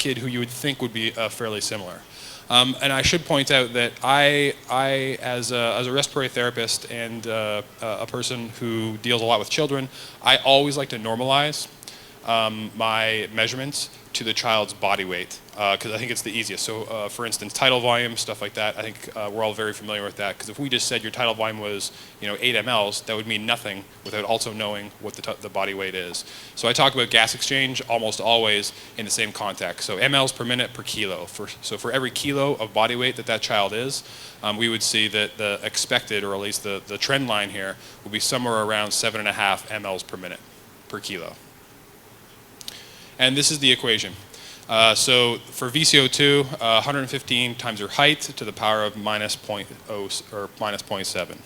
kid who you would think would be fairly similar. And I should point out that I as a respiratory therapist and a person who deals a lot with children, I always like to normalize my measurements to the child's body weight, because I think it's the easiest. So for instance, tidal volume, stuff like that, I think we're all very familiar with that, because if we just said your tidal volume was 8 mLs, that would mean nothing without also knowing what the body weight is. So I talk about gas exchange almost always in the same context. So mLs per minute per kilo. So for every kilo of body weight that child is, we would see that the expected, or at least the trend line here, will be somewhere around 7.5 mLs per minute per kilo. And this is the equation. So for VCO2, 115 times your height to the power of minus 0.0 or minus 0.7.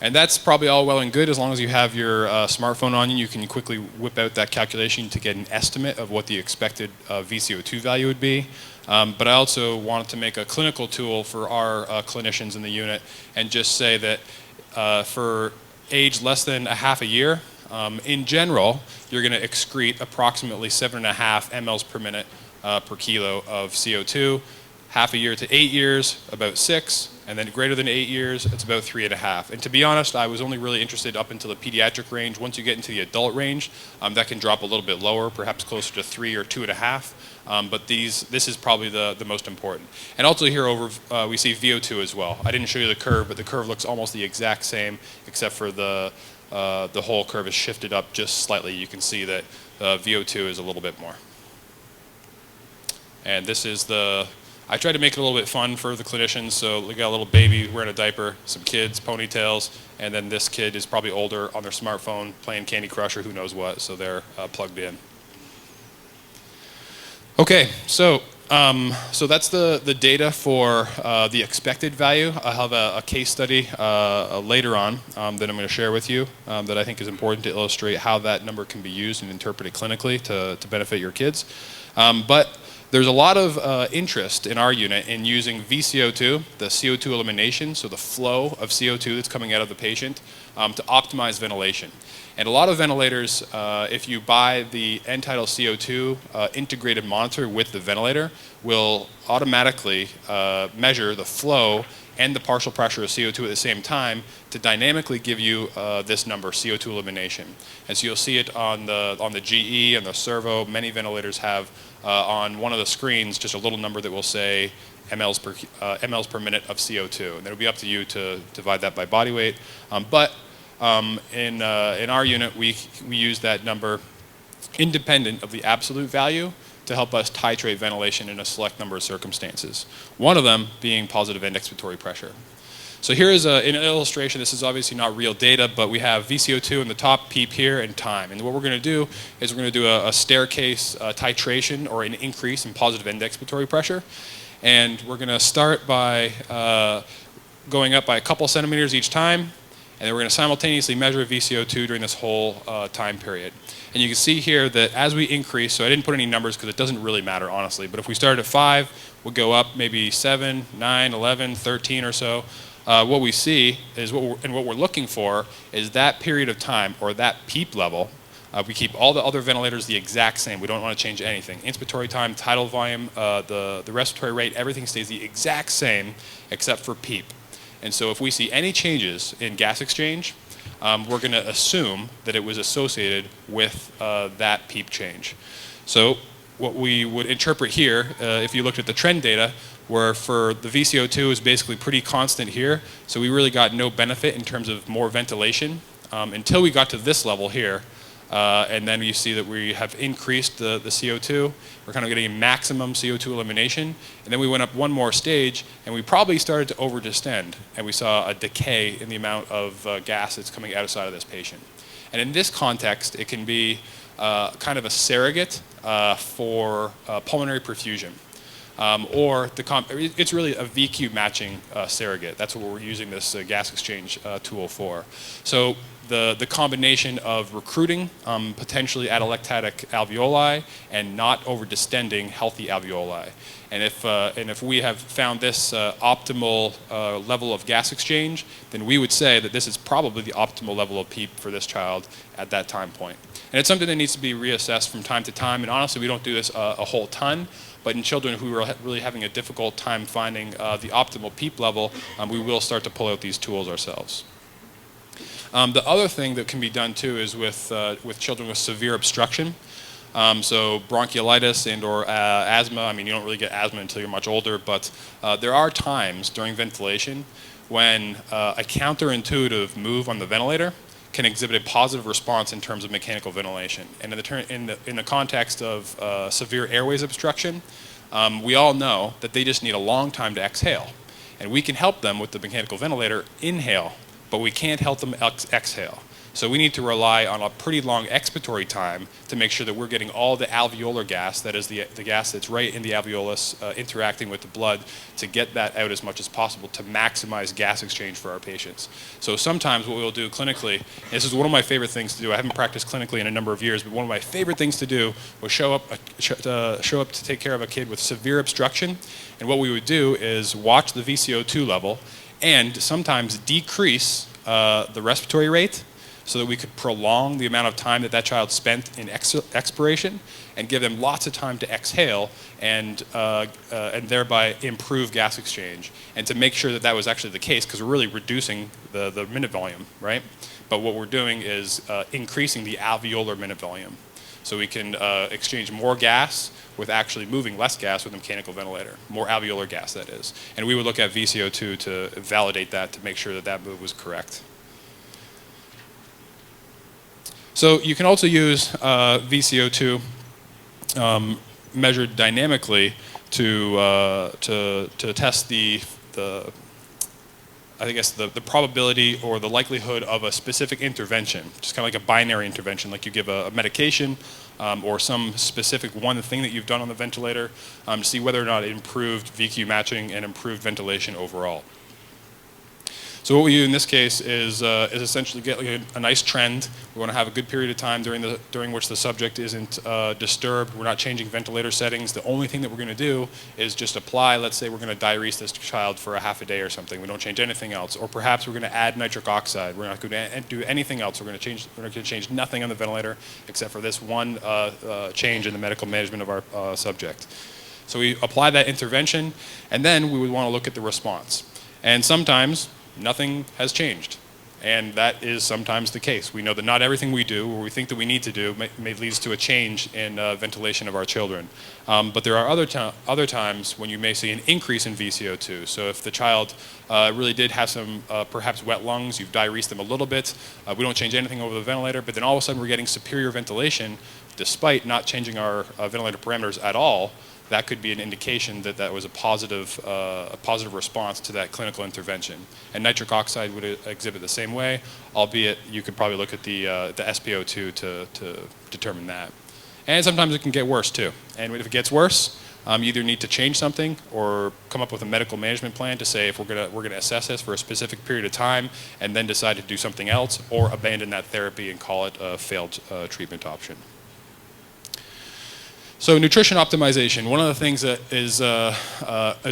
And that's probably all well and good as long as you have your smartphone on you. You can quickly whip out that calculation to get an estimate of what the expected VCO2 value would be. But I also wanted to make a clinical tool for our clinicians in the unit and just say that for age less than a half a year, in general, you're going to excrete approximately 7.5 mLs per minute per kilo of CO2. Half a year to 8 years, about 6, and then greater than 8 years, it's about 3.5. And to be honest, I was only really interested up until the pediatric range. Once you get into the adult range, that can drop a little bit lower, perhaps closer to 3 or 2.5. But this is probably the most important. And also here over, we see VO2 as well. I didn't show you the curve, but the curve looks almost the exact same, except for the whole curve is shifted up just slightly. You can see that VO2 is a little bit more. And this is I tried to make it a little bit fun for the clinicians. So we got a little baby wearing a diaper, some kids, ponytails, and then this kid is probably older on their smartphone playing Candy Crush or who knows what, so they're plugged in. Okay, so that's the data for the expected value. I'll have a case study later on that I'm going to share with you that I think is important to illustrate how that number can be used and interpreted clinically to benefit your kids. But there's a lot of interest in our unit in using VCO2, the CO2 elimination, so the flow of CO2 that's coming out of the patient, to optimize ventilation. And a lot of ventilators, if you buy the end-tidal CO2 integrated monitor with the ventilator, will automatically measure the flow and the partial pressure of CO2 at the same time to dynamically give you this number, CO2 elimination. And so you'll see it on the GE and the Servo. Many ventilators have on one of the screens just a little number that will say mLs per minute of CO2. And it'll be up to you to divide that by body weight. In our unit, we use that number independent of the absolute value to help us titrate ventilation in a select number of circumstances. One of them being positive end expiratory pressure. So here is an illustration. This is obviously not real data, but we have VCO2 in the top, PEEP here, and time. And what we're going to do is we're going to do a staircase titration or an increase in positive end expiratory pressure. And we're going to start by going up by a couple centimeters each time. And then we're going to simultaneously measure VCO2 during this whole time period. And you can see here that as we increase, so I didn't put any numbers because it doesn't really matter, honestly, but if we started at 5, we'll go up maybe 7, 9, 11, 13 or so. What we see is, what we're looking for is that period of time, or that PEEP level. We keep all the other ventilators the exact same. We don't want to change anything. Inspiratory time, tidal volume, the respiratory rate, everything stays the exact same except for PEEP. And so if we see any changes in gas exchange, we're going to assume that it was associated with that PEEP change. So what we would interpret here, if you looked at the trend data, where for the VCO2 is basically pretty constant here, so we really got no benefit in terms of more ventilation until we got to this level here. And then you see that we have increased the CO2. We're kind of getting a maximum CO2 elimination. And then we went up one more stage, and we probably started to over-distend. And we saw a decay in the amount of gas that's coming outside of this patient. And in this context, it can be kind of a surrogate for pulmonary perfusion. Or it's really a VQ matching surrogate. That's what we're using this gas exchange tool for. So the combination of recruiting potentially atelectatic alveoli and not over-distending healthy alveoli. And if we have found this optimal level of gas exchange, then we would say that this is probably the optimal level of PEEP for this child at that time point. And it's something that needs to be reassessed from time to time, and honestly we don't do this a whole ton, but in children who are really having a difficult time finding the optimal PEEP level, we will start to pull out these tools ourselves. The other thing that can be done too is with children with severe obstruction. So bronchiolitis and or asthma, I mean you don't really get asthma until you're much older, but there are times during ventilation when a counterintuitive move on the ventilator can exhibit a positive response in terms of mechanical ventilation. And in the context of severe airways obstruction, we all know that they just need a long time to exhale. And we can help them with the mechanical ventilator inhale, but we can't help them exhale. So we need to rely on a pretty long expiratory time to make sure that we're getting all the alveolar gas, that is the gas that's right in the alveolus interacting with the blood, to get that out as much as possible to maximize gas exchange for our patients. So sometimes what we'll do clinically, and this is one of my favorite things to do, I haven't practiced clinically in a number of years, but one of my favorite things to do was show up to take care of a kid with severe obstruction, and what we would do is watch the VCO2 level and sometimes decrease the respiratory rate, so that we could prolong the amount of time that child spent in expiration and give them lots of time to exhale and thereby improve gas exchange. And to make sure that that was actually the case, because we're really reducing the minute volume, right? But what we're doing is increasing the alveolar minute volume. So we can exchange more gas with actually moving less gas with a mechanical ventilator, more alveolar gas that is. And we would look at VCO2 to validate that, to make sure that that move was correct. So you can also use VCO2 measured dynamically to test the probability or the likelihood of a specific intervention, just kind of like a binary intervention, like you give a medication or some specific one thing that you've done on the ventilator to see whether or not it improved VQ matching and improved ventilation overall. So what we do in this case is essentially get like a nice trend. We want to have a good period of time during which the subject isn't disturbed. We're not changing ventilator settings. The only thing that we're going to do is just apply, let's say we're going to diurese this child for a half a day or something. We don't change anything else. Or perhaps we're going to add nitric oxide. We're not going to do anything else. We're not going to change nothing on the ventilator except for this one change in the medical management of our subject. So we apply that intervention, and then we would want to look at the response. And sometimes nothing has changed, and that is sometimes the case. We know that not everything we do or we think that we need to do may lead to a change in ventilation of our children. But there are other times when you may see an increase in VCO2. So if the child really did have some perhaps wet lungs, you've diuresed them a little bit, we don't change anything over the ventilator, but then all of a sudden we're getting superior ventilation despite not changing our ventilator parameters at all. That could be an indication that that was a positive response to that clinical intervention. And nitric oxide would exhibit the same way, albeit you could probably look at the SpO2 to determine that. And sometimes it can get worse too. And if it gets worse, you either need to change something or come up with a medical management plan to say if we're gonna assess this for a specific period of time and then decide to do something else, or abandon that therapy and call it a failed treatment option. So nutrition optimization, one of the things that is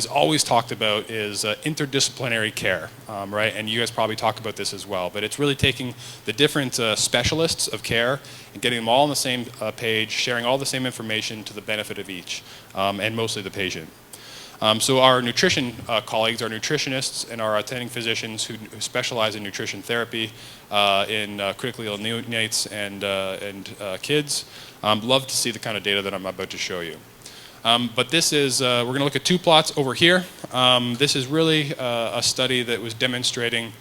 always talked about is interdisciplinary care, right? And you guys probably talk about this as well, but it's really taking the different specialists of care and getting them all on the same page, sharing all the same information to the benefit of each, and mostly the patient. So our nutrition colleagues, our nutritionists, and our attending physicians who specialize in nutrition therapy in critically ill neonates and kids, love to see the kind of data that I'm about to show you. But this is, we're going to look at two plots over here. This is really a study that was demonstrating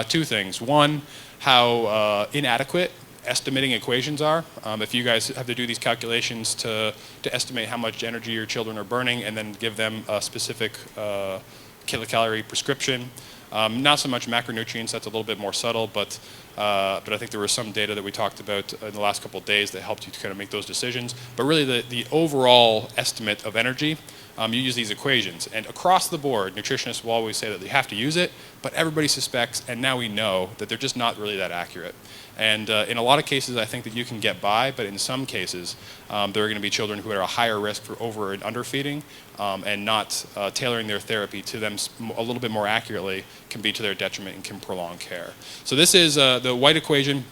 two things. One, how inadequate estimating equations are. If you guys have to do these calculations to estimate how much energy your children are burning and then give them a specific kilocalorie prescription. Not so much macronutrients, that's a little bit more subtle, but I think there was some data that we talked about in the last couple of days that helped you to kind of make those decisions. But really the overall estimate of energy, you use these equations. And across the board, nutritionists will always say that they have to use it, but everybody suspects, and now we know, that they're just not really that accurate. And in a lot of cases, I think that you can get by, but in some cases, there are going to be children who are at a higher risk for over and underfeeding, and not tailoring their therapy to them a little bit more accurately can be to their detriment and can prolong care. So this is the White equation.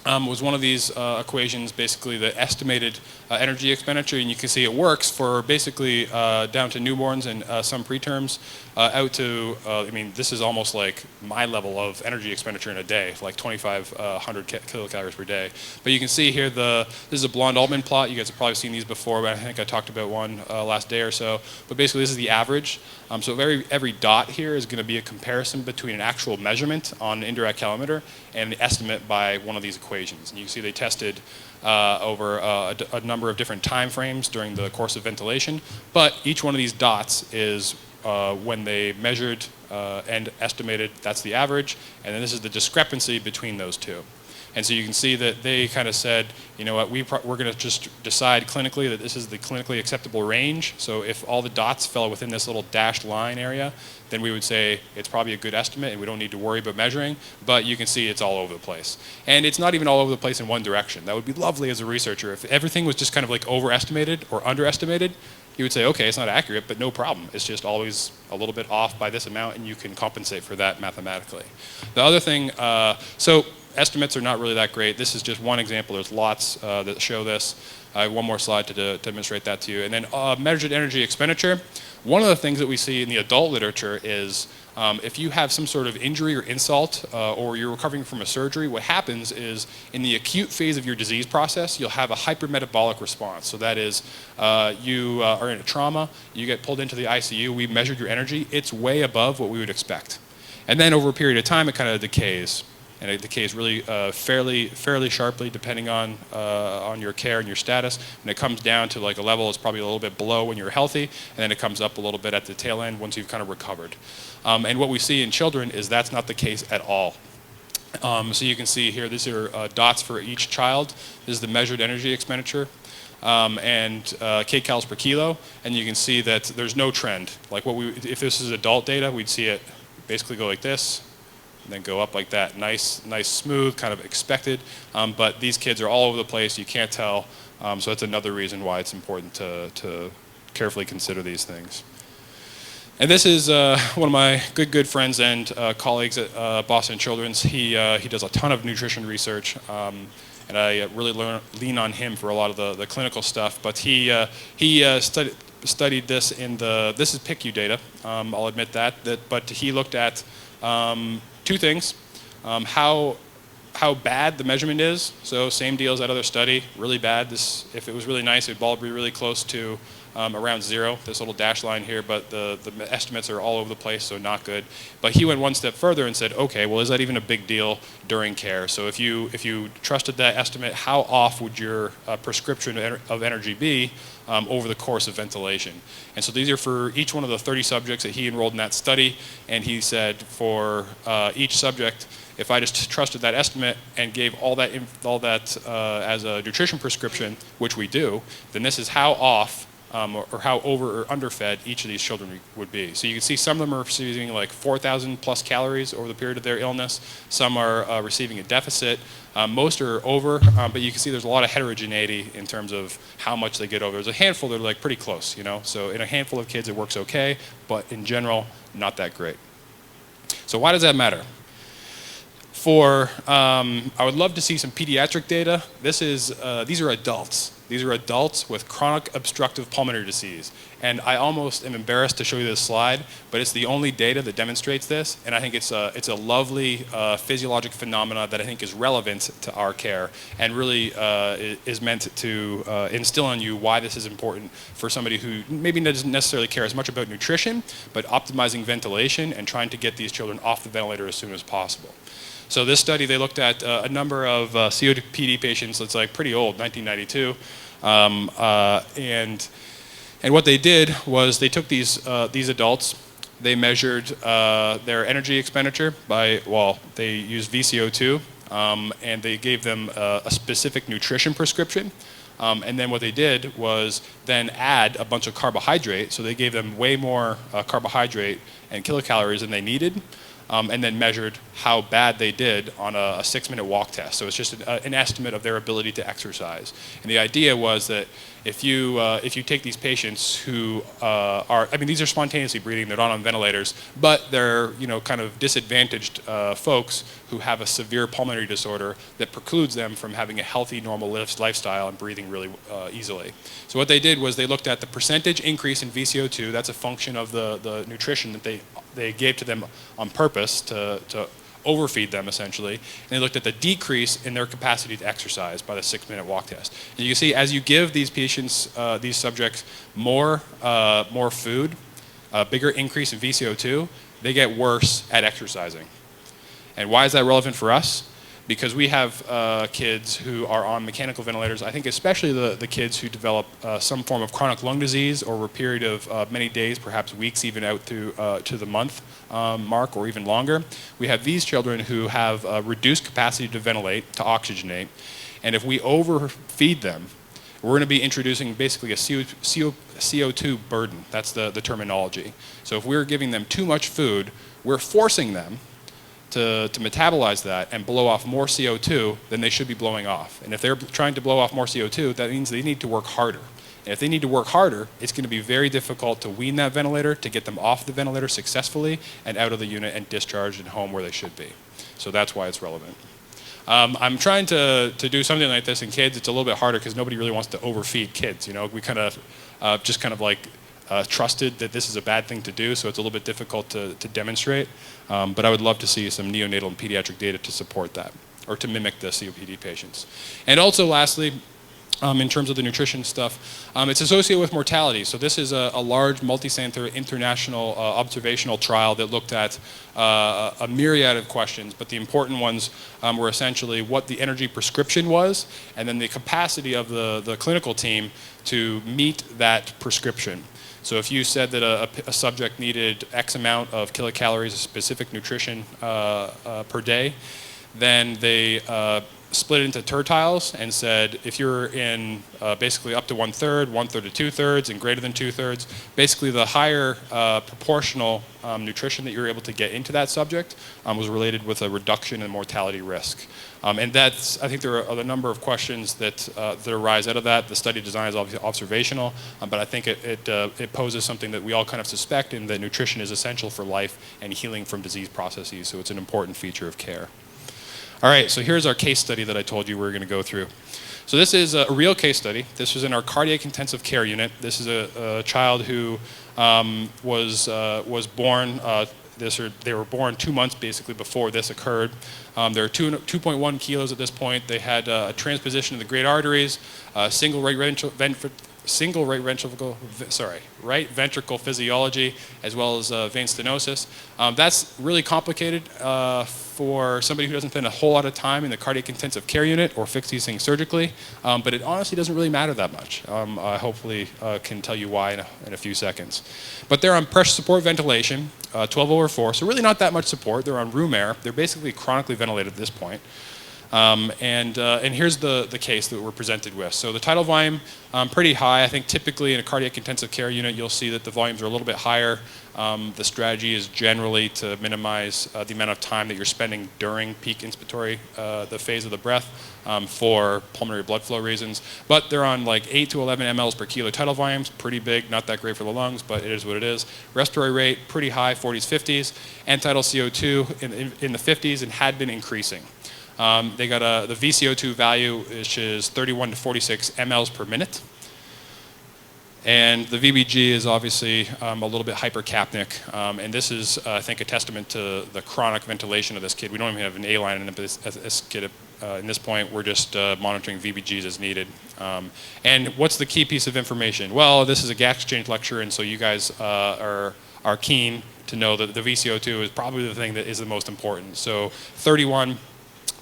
Was one of these equations, basically the estimated energy expenditure, and you can see it works for basically down to newborns and some preterms, out to, I mean, this is almost like my level of energy expenditure in a day, like 2,500 kilocalories per day. But you can see here, this is a blonde almond plot. You guys have probably seen these before, but I think I talked about one last day or so. But basically, this is the average. So every dot here is going to be a comparison between an actual measurement on an indirect calometer and an estimate by one of these equations. And you can see they tested over a number of different time frames during the course of ventilation. But each one of these dots is when they measured and estimated, that's the average. And then this is the discrepancy between those two. And so you can see that they kind of said, you know what, we're going to just decide clinically that this is the clinically acceptable range. So if all the dots fell within this little dashed line area, then we would say it's probably a good estimate and we don't need to worry about measuring. But you can see it's all over the place. And it's not even all over the place in one direction. That would be lovely as a researcher. If everything was just kind of like overestimated or underestimated, you would say, okay, it's not accurate, but no problem. It's just always a little bit off by this amount, and you can compensate for that mathematically. The other thing, so estimates are not really that great. This is just one example. There's lots that show this. I have one more slide to demonstrate that to you. And then measured energy expenditure. One of the things that we see in the adult literature is if you have some sort of injury or insult or you're recovering from a surgery, what happens is in the acute phase of your disease process, you'll have a hypermetabolic response. So that is you are in a trauma, you get pulled into the ICU, we measured your energy, it's way above what we would expect. And then over a period of time, it kind of decays. And it decays really fairly sharply depending on your care and your status. And it comes down to like a level that's probably a little bit below when you're healthy, and then it comes up a little bit at the tail end once you've kind of recovered. And what we see in children is that's not the case at all. So you can see here, these are dots for each child. This is the measured energy expenditure. And kcals per kilo, and you can see that there's no trend. Like if this is adult data, we'd see it basically go like this, and then go up like that. Nice, smooth, kind of expected. But these kids are all over the place. You can't tell. So that's another reason why it's important to carefully consider these things. And this is one of my good friends and colleagues at Boston Children's. He does a ton of nutrition research. And I really lean on him for a lot of the clinical stuff. But he studied this in this is PICU data. I'll admit that. But he looked at two things, how bad the measurement is. So same deal as that other study, really bad. If it was really nice, it would be really close to around 0, this little dash line here, but the estimates are all over the place, so not good. But he went one step further and said, okay, well, is that even a big deal during care? So if you trusted that estimate, how off would your prescription of energy be over the course of ventilation? And so these are for each one of the 30 subjects that he enrolled in that study, and he said for each subject, if I just trusted that estimate and gave all that as a nutrition prescription, which we do, then this is how off or how over or underfed each of these children would be. So you can see some of them are receiving like 4,000 plus calories over the period of their illness. Some are receiving a deficit. Most are over, but you can see there's a lot of heterogeneity in terms of how much they get over. There's a handful that are like pretty close, you know. So in a handful of kids it works okay, but in general, not that great. So why does that matter? I would love to see some pediatric data. These are adults. These are adults with chronic obstructive pulmonary disease. And I almost am embarrassed to show you this slide, but it's the only data that demonstrates this. And I think it's a lovely physiologic phenomena that I think is relevant to our care and really is meant to instill in you why this is important for somebody who maybe doesn't necessarily care as much about nutrition, but optimizing ventilation and trying to get these children off the ventilator as soon as possible. So this study, they looked at a number of COPD patients that's like pretty old, 1992. And what they did was they took these adults, they measured their energy expenditure they used VCO2, and they gave them a specific nutrition prescription. And then what they did was then add a bunch of carbohydrate. So they gave them way more carbohydrate and kilocalories than they needed. and then measured how bad they did on a 6-minute walk test. So it's just an estimate of their ability to exercise. And the idea was that if you take these patients who these are spontaneously breathing, they're not on ventilators, but they're kind of disadvantaged folks who have a severe pulmonary disorder that precludes them from having a healthy, normal lifestyle and breathing really easily. So what they did was they looked at the percentage increase in VCO2. That's a function of the nutrition that they gave to them on purpose to overfeed them, essentially. And they looked at the decrease in their capacity to exercise by the 6-minute walk test. And you can see as you give these patients, these subjects, more food, a bigger increase in VCO2, they get worse at exercising. And why is that relevant for us? Because we have kids who are on mechanical ventilators. I think especially the kids who develop some form of chronic lung disease over a period of many days, perhaps weeks, even out to the month mark or even longer. We have these children who have reduced capacity to ventilate, to oxygenate. And if we overfeed them, we're going to be introducing basically a CO2 burden. That's the terminology. So if we're giving them too much food, we're forcing them to metabolize that and blow off more CO2 than they should be blowing off. And if they're trying to blow off more CO2, that means they need to work harder. And if they need to work harder, it's going to be very difficult to wean that ventilator, to get them off the ventilator successfully and out of the unit and discharged and home where they should be. So that's why it's relevant. I'm trying to do something like this in kids. It's a little bit harder because nobody really wants to overfeed kids. We kind of just kind of like trusted that this is a bad thing to do, so it's a little bit difficult to demonstrate. But I would love to see some neonatal and pediatric data to support that, or to mimic the COPD patients. And also lastly, in terms of the nutrition stuff, it's associated with mortality. So this is a large multi-center international observational trial that looked at a myriad of questions, but the important ones were essentially what the energy prescription was, and then the capacity of the clinical team to meet that prescription. So if you said that a subject needed X amount of kilocalories of specific nutrition per day, then they split it into tertiles and said if you're in basically up to 1/3, 1/3 to 2/3, and greater than 2/3, basically the higher proportional nutrition that you were able to get into that subject was related with a reduction in mortality risk. And I think there are a number of questions that arise out of that. The study design is obviously observational, but I think it poses something that we all kind of suspect, in that nutrition is essential for life and healing from disease processes, so it's an important feature of care. All right, so here's our case study that I told you we were going to go through. So this is a real case study. This was in our cardiac intensive care unit. This is a child who was born. They were born 2 months basically before this occurred. They're 2.1 kilos at this point. They had a transposition of the great arteries, single right ventricle physiology, as well as vein stenosis. That's really complicated for somebody who doesn't spend a whole lot of time in the cardiac intensive care unit or fix these things surgically, but it honestly doesn't really matter that much. I hopefully can tell you why in a few seconds. But they're on pressure support ventilation, 12/4, so really not that much support. They're on room air. They're basically chronically ventilated at this point. And here's the case that we're presented with. So the tidal volume, pretty high. I think typically in a cardiac intensive care unit, you'll see that the volumes are a little bit higher. The strategy is generally to minimize the amount of time that you're spending during peak inspiratory, the phase of the breath, for pulmonary blood flow reasons. But they're on like 8 to 11 mLs per kilo tidal volumes, pretty big, not that great for the lungs, but it is what it is. Respiratory rate, pretty high, 40s, 50s. End tidal CO2 in the 50s and had been increasing. They got the VCO2 value, which is 31 to 46 mLs per minute. And the VBG is obviously a little bit hypercapnic. And this is, I think, a testament to the chronic ventilation of this kid. We don't even have an A-line in this kid in this point. We're just monitoring VBGs as needed. And what's the key piece of information? Well, this is a gas exchange lecture, and so you guys are keen to know that the VCO2 is probably the thing that is the most important. So 31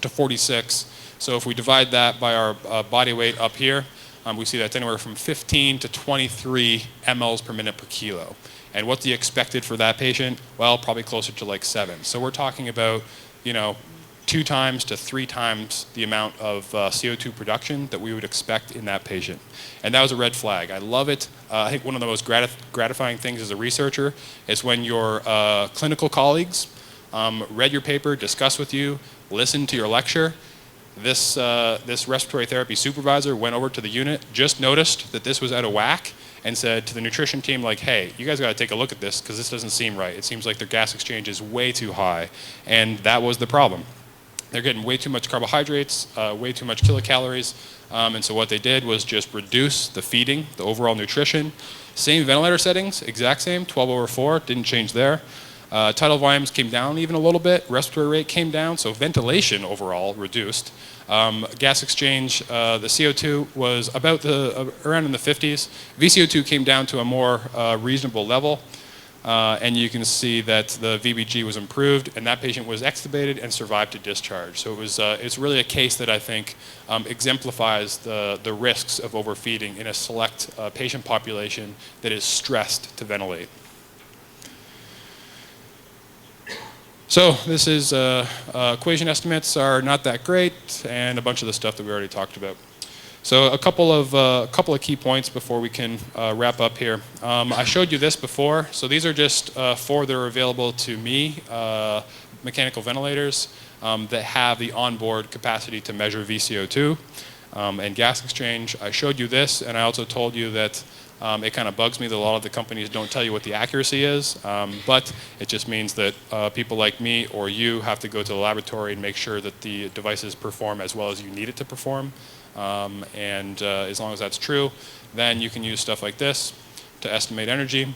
to 46. So if we divide that by our body weight up here, we see that's anywhere from 15 to 23 mLs per minute per kilo. And what's the expected for that patient? Well, probably closer to like 7. So we're talking about, 2 times to 3 times the amount of CO2 production that we would expect in that patient. And that was a red flag. I love it. I think one of the most gratifying things as a researcher is when your clinical colleagues read your paper, discussed with you, listened to your lecture. This respiratory therapy supervisor went over to the unit, just noticed that this was out of whack, and said to the nutrition team, like, hey, you guys got to take a look at this because this doesn't seem right. It seems like their gas exchange is way too high. And that was the problem. They're getting way too much carbohydrates, way too much kilocalories. And so what they did was just reduce the feeding, the overall nutrition. Same ventilator settings, exact same, 12/4, didn't change there. Tidal volumes came down even a little bit. Respiratory rate came down, so ventilation overall reduced. Gas exchange, the CO2 was about around in the 50s. VCO2 came down to a more reasonable level, and you can see that the VBG was improved, and that patient was extubated and survived to discharge. So it's really a case that I think exemplifies the risks of overfeeding in a select patient population that is stressed to ventilate. So this is equation estimates are not that great, and a bunch of the stuff that we already talked about. So a couple of key points before we can wrap up here. I showed you this before. So these are just four that are available to me, mechanical ventilators that have the onboard capacity to measure VCO2 and gas exchange. I showed you this, and I also told you that it kind of bugs me that a lot of the companies don't tell you what the accuracy is, but it just means that people like me or you have to go to the laboratory and make sure that the devices perform as well as you need it to perform. As long as that's true, then you can use stuff like this to estimate energy.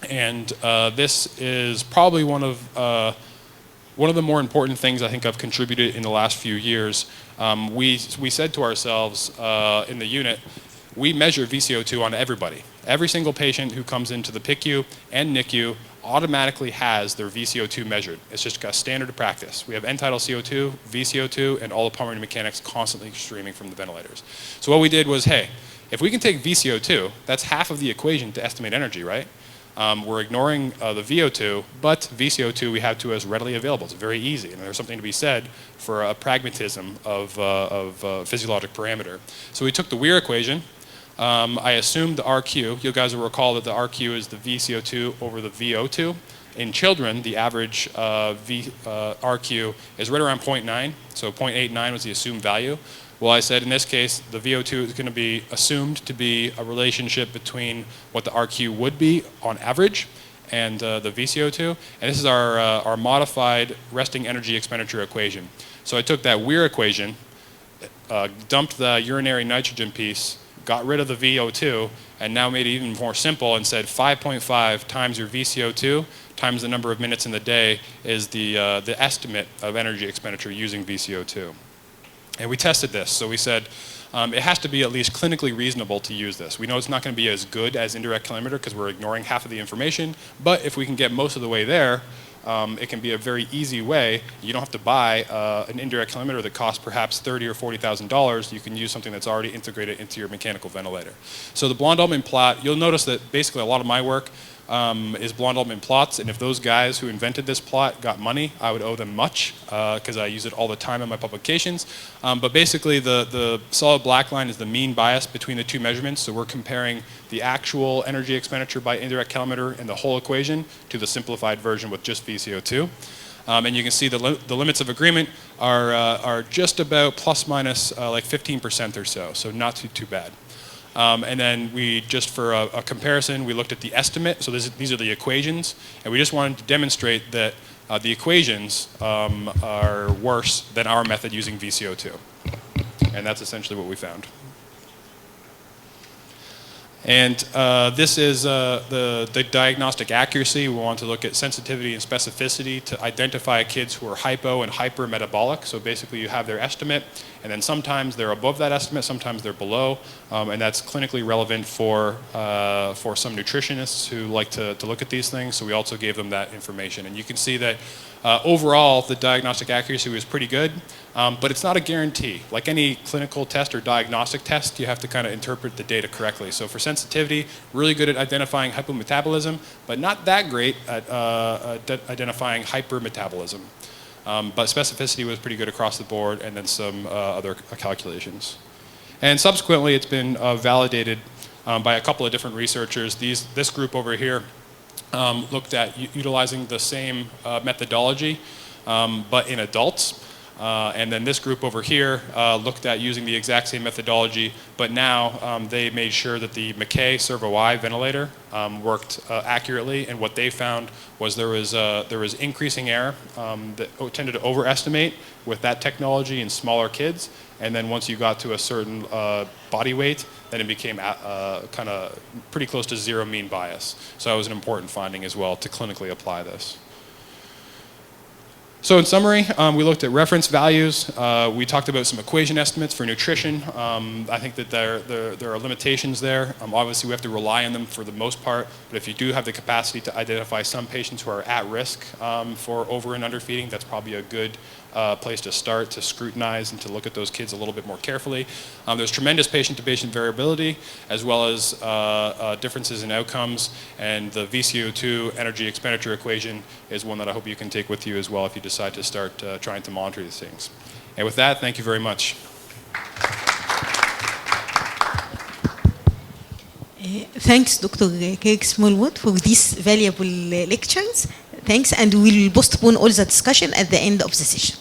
And this is probably one of the more important things I think I've contributed in the last few years. We said to ourselves in the unit, we measure VCO2 on everybody. Every single patient who comes into the PICU and NICU automatically has their VCO2 measured. It's just a standard of practice. We have end-tidal CO2, VCO2, and all the pulmonary mechanics constantly streaming from the ventilators. So what we did was, hey, if we can take VCO2, that's half of the equation to estimate energy, right? We're ignoring the VO2, but VCO2 we have to as readily available. It's very easy, and there's something to be said for a pragmatism of physiologic parameter. So we took the Weir equation. I assumed the RQ. You guys will recall that the RQ is the VCO2 over the VO2. In children, the average RQ is right around 0.9, so 0.89 was the assumed value. Well, I said in this case, the VO2 is going to be assumed to be a relationship between what the RQ would be on average and the VCO2. And this is our modified resting energy expenditure equation. So I took that Weir equation, dumped the urinary nitrogen piece, got rid of the VO2, and now made it even more simple and said 5.5 times your VCO2 times the number of minutes in the day is the estimate of energy expenditure using VCO2. And we tested this. So we said it has to be at least clinically reasonable to use this. We know it's not going to be as good as indirect calorimeter because we're ignoring half of the information, but if we can get most of the way there, it can be a very easy way. You don't have to buy an indirect calorimeter that costs perhaps $30,000 or $40,000. You can use something that's already integrated into your mechanical ventilator. So the Blondalman plot, you'll notice that basically a lot of my work is Blondalman plots, and if those guys who invented this plot got money, I would owe them much because I use it all the time in my publications. But basically the solid black line is the mean bias between the two measurements, so we're comparing the actual energy expenditure by indirect calorimeter and the whole equation to the simplified version with just VCO2. And you can see the limits of agreement are just about plus minus like 15% or so, so not too bad. And then we just for a comparison, we looked at the estimate. So these are the equations, and we just wanted to demonstrate that the equations are worse than our method using VCO2. And that's essentially what we found. And this is the diagnostic accuracy. We want to look at sensitivity and specificity to identify kids who are hypo and hypermetabolic. So basically you have their estimate, and then sometimes they're above that estimate, sometimes they're below, and that's clinically relevant for some nutritionists who like to look at these things. So we also gave them that information. And you can see that overall the diagnostic accuracy was pretty good, but it's not a guarantee. Like any clinical test or diagnostic test, you have to kind of interpret the data correctly. So for sensitivity, really good at identifying hypometabolism, but not that great at identifying hypermetabolism. But specificity was pretty good across the board, and then some other calculations. And subsequently, it's been validated by a couple of different researchers. This group over here looked at utilizing the same methodology, but in adults. And then this group over here looked at using the exact same methodology, but now they made sure that the Mackay Servo-I ventilator worked accurately. And what they found was there was increasing error that tended to overestimate with that technology in smaller kids. And then once you got to a certain body weight, then it became kind of pretty close to zero mean bias. So that was an important finding as well to clinically apply this. So in summary, we looked at reference values. We talked about some equation estimates for nutrition. I think that there are limitations there. Obviously, we have to rely on them for the most part. But if you do have the capacity to identify some patients who are at risk for over and underfeeding, that's probably a good place to start to scrutinize and to look at those kids a little bit more carefully. There's tremendous patient-to-patient variability, as well as differences in outcomes. And the VCO2 energy expenditure equation is one that I hope you can take with you as well if you decide to start trying to monitor these things. And with that, thank you very much. Thanks, Dr. Craig Smallwood, for these valuable lectures. Thanks, and we'll postpone all the discussion at the end of the session.